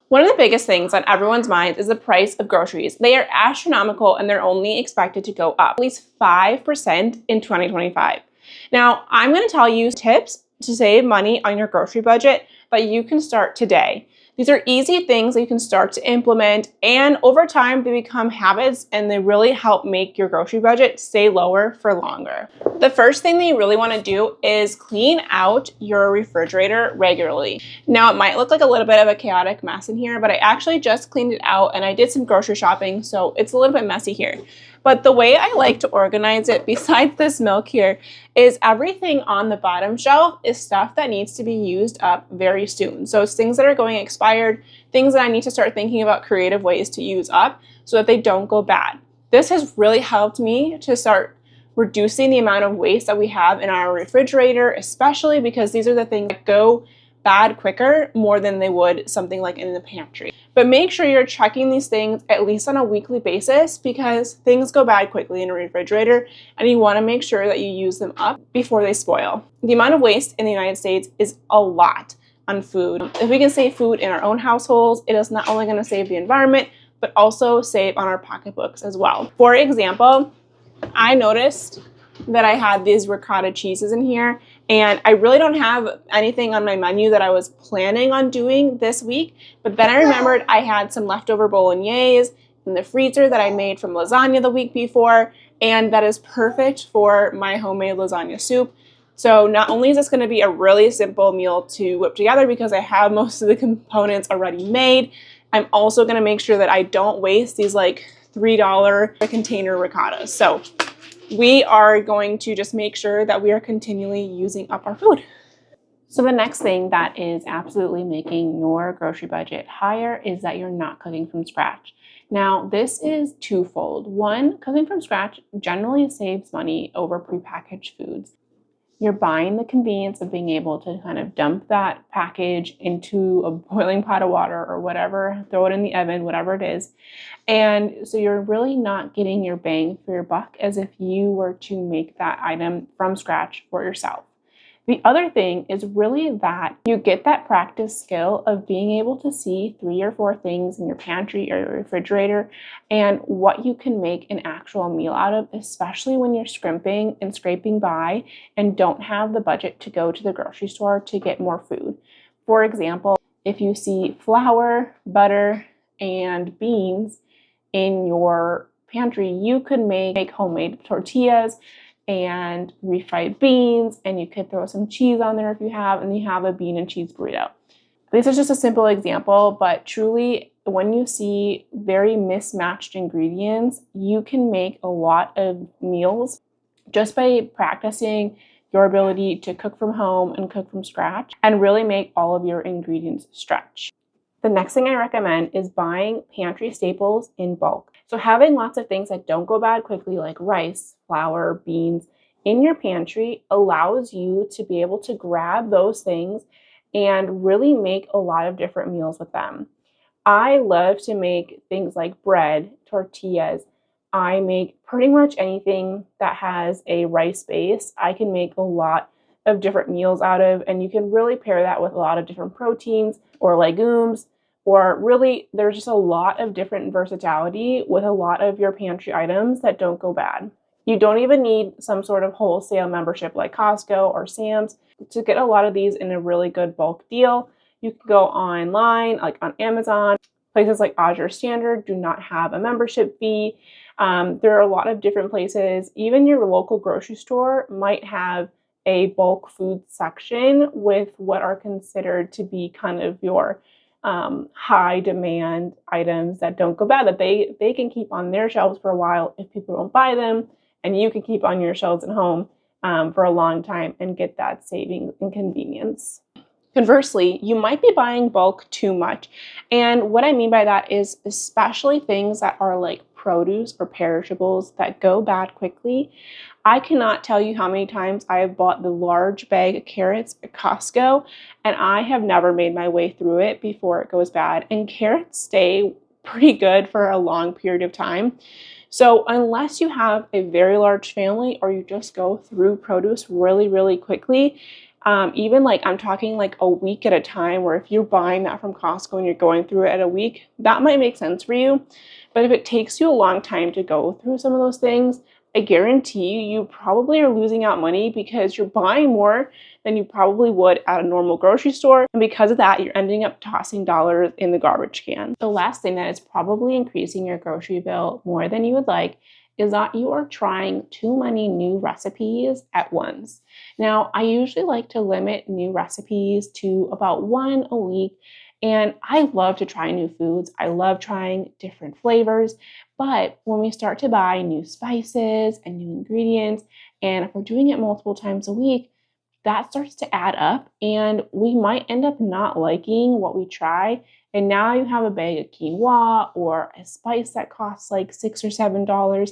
One of the biggest things on everyone's minds is the price of groceries. They are astronomical and they're only expected to go up at least 5% in 2025. Now, I'm going to tell you tips to save money on your grocery budget that you can start today. These are easy things that you can start to implement, and over time they become habits and they really help make your grocery budget stay lower for longer. The first thing that you really want to do is clean out your refrigerator regularly. Now, it might look like a little bit of a chaotic mess in here, but I actually just cleaned it out and I did some grocery shopping, so it's a little bit messy here. But the way I like to organize it, besides this milk here, is everything on the bottom shelf is stuff that needs to be used up very soon. So it's things that are going expired, things that I need to start thinking about creative ways to use up so that they don't go bad. This has really helped me to start reducing the amount of waste that we have in our refrigerator, especially because these are the things that go bad quicker more than they would something like in the pantry. But make sure you're checking these things at least on a weekly basis because things go bad quickly in a refrigerator and you want to make sure that you use them up before they spoil. The amount of waste in the United States is a lot on food. If we can save food in our own households, it is not only going to save the environment, but also save on our pocketbooks as well. For example, I noticed that I had these ricotta cheeses in here, and I really don't have anything on my menu that I was planning on doing this week, but then I remembered I had some leftover bolognese in the freezer that I made from lasagna the week before, and that is perfect for my homemade lasagna soup. So not only is this going to be a really simple meal to whip together because I have most of the components already made, I'm also going to make sure that I don't waste these like $3 container ricottas. So we are going to just make sure that we are continually using up our food. So the next thing that is absolutely making your grocery budget higher is that you're not cooking from scratch. Now, this is twofold. One, cooking from scratch generally saves money over prepackaged foods. You're buying the convenience of being able to kind of dump that package into a boiling pot of water or whatever, throw it in the oven, whatever it is. And so you're really not getting your bang for your buck as if you were to make that item from scratch for yourself. The other thing is really that you get that practice skill of being able to see 3 or 4 things in your pantry or your refrigerator and what you can make an actual meal out of, especially when you're scrimping and scraping by and don't have the budget to go to the grocery store to get more food. For example, if you see flour, butter, and beans in your pantry, you could make homemade tortillas and refried beans, and you could throw some cheese on there if you have, and you have a bean and cheese burrito. This is just a simple example, but truly, when you see very mismatched ingredients, you can make a lot of meals just by practicing your ability to cook from home and cook from scratch and really make all of your ingredients stretch. The next thing I recommend is buying pantry staples in bulk. So having lots of things that don't go bad quickly, like rice, flour, beans, in your pantry allows you to be able to grab those things and really make a lot of different meals with them. I love to make things like bread, tortillas. I make pretty much anything that has a rice base. I can make a lot of different meals out of, and you can really pair that with a lot of different proteins or legumes, or really there's just a lot of different versatility with a lot of your pantry items that don't go bad. You don't even need some sort of wholesale membership like Costco or Sam's to get a lot of these in a really good bulk deal. You can go online, like on Amazon. Places like Azure Standard do not have a membership fee. There are a lot of different places. Even your local grocery store might have a bulk food section with what are considered to be kind of your high demand items that don't go bad, that they can keep on their shelves for a while if people don't buy them, and you can keep on your shelves at home for a long time and get that savings and convenience. Conversely, you might be buying bulk too much. And what I mean by that is especially things that are like produce or perishables that go bad quickly. I cannot tell you how many times I have bought the large bag of carrots at Costco, and I have never made my way through it before it goes bad. And carrots stay pretty good for a long period of time. So unless you have a very large family or you just go through produce really, really quickly, Even like I'm talking like a week at a time, where if you're buying that from Costco and you're going through it at a week, that might make sense for you. But if it takes you a long time to go through some of those things, I guarantee you probably are losing out money, because you're buying more than you probably would at a normal grocery store. And because of that, you're ending up tossing dollars in the garbage can. The last thing that is probably increasing your grocery bill more than you would like is that you are trying too many new recipes at once. Now, I usually like to limit new recipes to about one a week. And I love to try new foods. I love trying different flavors. But when we start to buy new spices and new ingredients, and if we're doing it multiple times a week, that starts to add up, and we might end up not liking what we try. And now you have a bag of quinoa or a spice that costs like $6 or $7,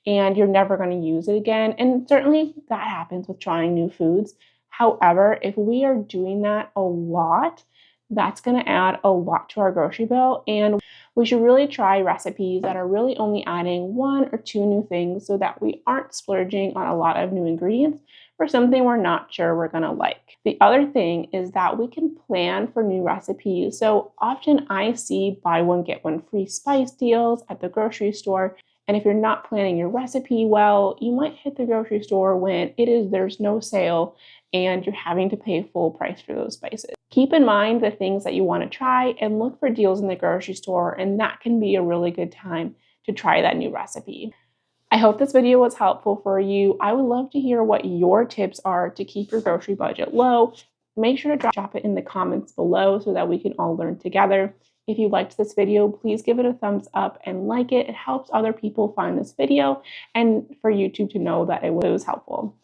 and you're never going to use it again. And certainly that happens with trying new foods. However, if we are doing that a lot, that's going to add a lot to our grocery bill. And we should really try recipes that are really only adding one or two new things, so that we aren't splurging on a lot of new ingredients for something we're not sure we're going to like. The other thing is that we can plan for new recipes. So often I see buy one, get one free spice deals at the grocery store. And if you're not planning your recipe well, you might hit the grocery store when there's no sale and you're having to pay full price for those spices. Keep in mind the things that you want to try and look for deals in the grocery store, and that can be a really good time to try that new recipe. I hope this video was helpful for you. I would love to hear what your tips are to keep your grocery budget low. Make sure to drop it in the comments below so that we can all learn together. If you liked this video, please give it a thumbs up and like it. It helps other people find this video and for YouTube to know that it was helpful.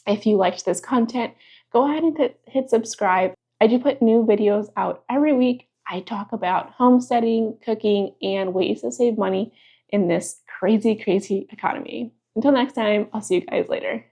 If you liked this content, go ahead and hit subscribe. I do put new videos out every week. I talk about homesteading, cooking, and ways to save money in this crazy, crazy economy. Until next time, I'll see you guys later.